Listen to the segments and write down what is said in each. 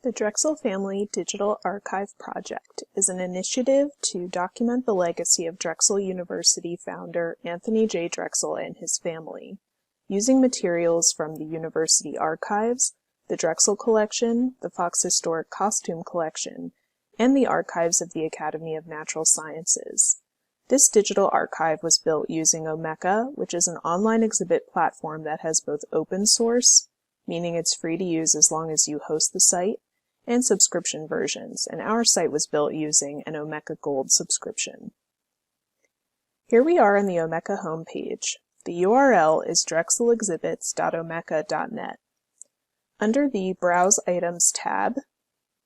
The Drexel Family Digital Archive project is an initiative to document the legacy of Drexel University founder Anthony J. Drexel and his family, using materials from the university archives, the Drexel Collection, the Fox Historic Costume Collection, and the archives of the Academy of Natural Sciences. This digital archive was built using Omeka, which is an online exhibit platform that has both open source, meaning it's free to use as long as you host the site, and subscription versions, and our site was built using an Omeka Gold subscription. Here we are on the Omeka homepage. The URL is drexelexhibits.omeka.net. Under the Browse Items tab,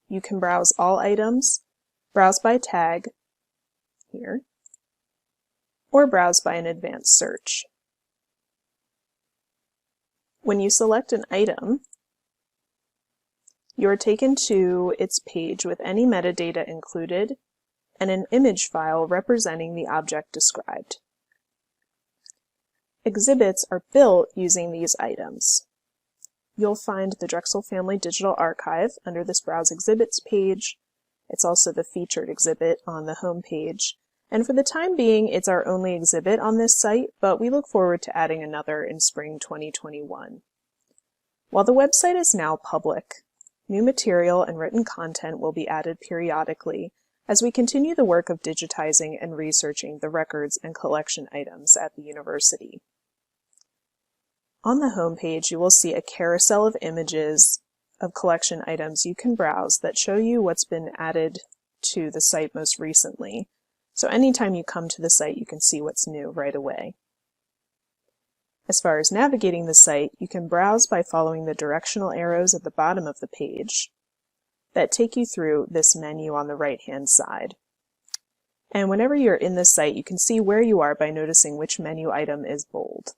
you can browse all items, browse by tag, here, or browse by an advanced search. When you select an item, you are taken to its page with any metadata included and an image file representing the object described. Exhibits are built using these items. You'll find the Drexel Family Digital Archive under this Browse Exhibits page. It's also the featured exhibit on the home page. And for the time being, it's our only exhibit on this site, but we look forward to adding another in spring 2021. While the website is now public, new material and written content will be added periodically as we continue the work of digitizing and researching the records and collection items at the university. On the home page, you will see a carousel of images of collection items you can browse that show you what's been added to the site most recently. So anytime you come to the site, you can see what's new right away. As far as navigating the site, you can browse by following the directional arrows at the bottom of the page that take you through this menu on the right-hand side. And whenever you're in the site, you can see where you are by noticing which menu item is bold.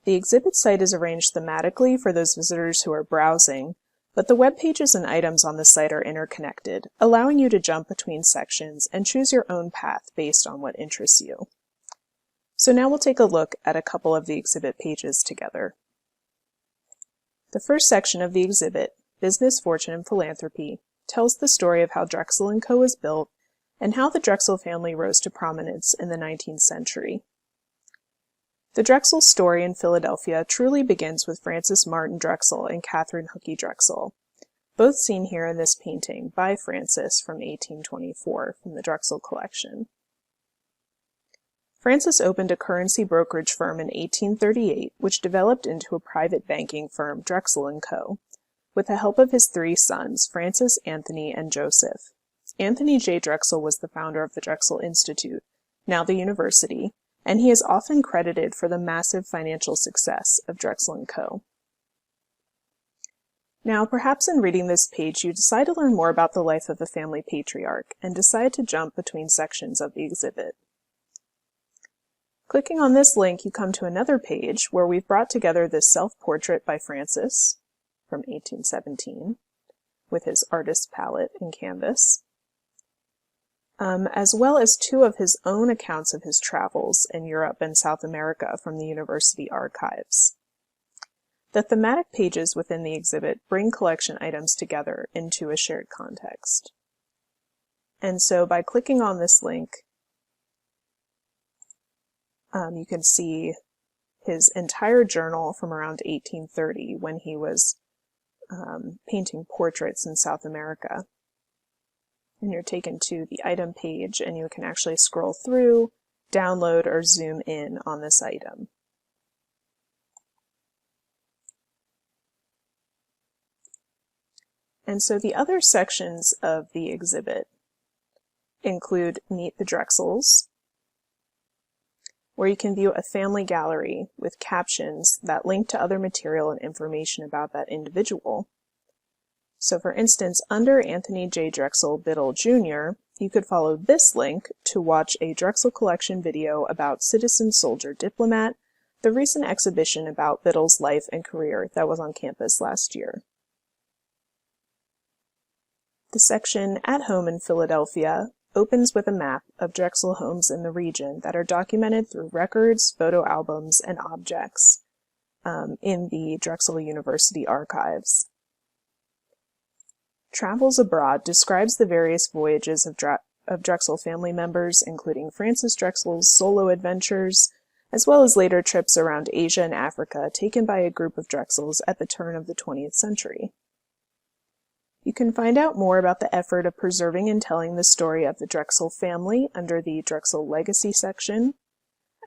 The exhibit site is arranged thematically for those visitors who are browsing, but the web pages and items on the site are interconnected, allowing you to jump between sections and choose your own path based on what interests you. So now we'll take a look at a couple of the exhibit pages together. The first section of the exhibit, Business, Fortune, and Philanthropy, tells the story of how Drexel & Co. was built and how the Drexel family rose to prominence in the 19th century. The Drexel story in Philadelphia truly begins with Francis Martin Drexel and Catherine Hookey Drexel, both seen here in this painting by Francis from 1824 from the Drexel Collection. Francis opened a currency brokerage firm in 1838, which developed into a private banking firm, Drexel & Co., with the help of his three sons, Francis, Anthony, and Joseph. Anthony J. Drexel was the founder of the Drexel Institute, now the university, and he is often credited for the massive financial success of Drexel & Co. Now, perhaps in reading this page, you decide to learn more about the life of the family patriarch and decide to jump between sections of the exhibit. Clicking on this link, you come to another page where we've brought together this self-portrait by Francis from 1817 with his artist's palette and canvas, as well as two of his own accounts of his travels in Europe and South America from the university archives. The thematic pages within the exhibit bring collection items together into a shared context. And so by clicking on this link, you can see his entire journal from around 1830 when he was painting portraits in South America. And you're taken to the item page and you can actually scroll through, download, or zoom in on this item. And so the other sections of the exhibit include Meet the Drexels, where you can view a family gallery with captions that link to other material and information about that individual. So for instance, under Anthony J. Drexel Biddle Jr., you could follow this link to watch a Drexel Collection video about Citizen Soldier Diplomat, the recent exhibition about Biddle's life and career that was on campus last year. The section At Home in Philadelphia opens with a map of Drexel homes in the region that are documented through records, photo albums, and objects in the Drexel University archives. Travels Abroad describes the various voyages of Drexel family members, including Francis Drexel's solo adventures, as well as later trips around Asia and Africa taken by a group of Drexels at the turn of the 20th century. You can find out more about the effort of preserving and telling the story of the Drexel family under the Drexel Legacy section,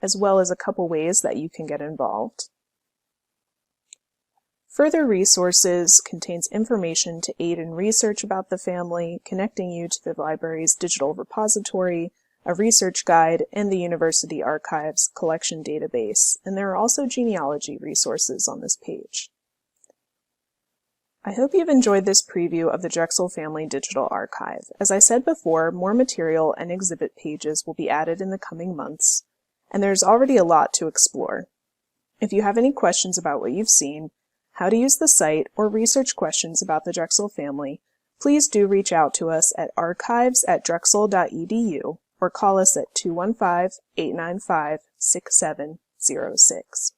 as well as a couple ways that you can get involved. Further Resources contains information to aid in research about the family, connecting you to the library's digital repository, a research guide, and the University Archive's collection database, and there are also genealogy resources on this page. I hope you've enjoyed this preview of the Drexel Family Digital Archive. As I said before, more material and exhibit pages will be added in the coming months, and there's already a lot to explore. If you have any questions about what you've seen, how to use the site, or research questions about the Drexel family, please do reach out to us at archives@drexel.edu or call us at 215-895-6706.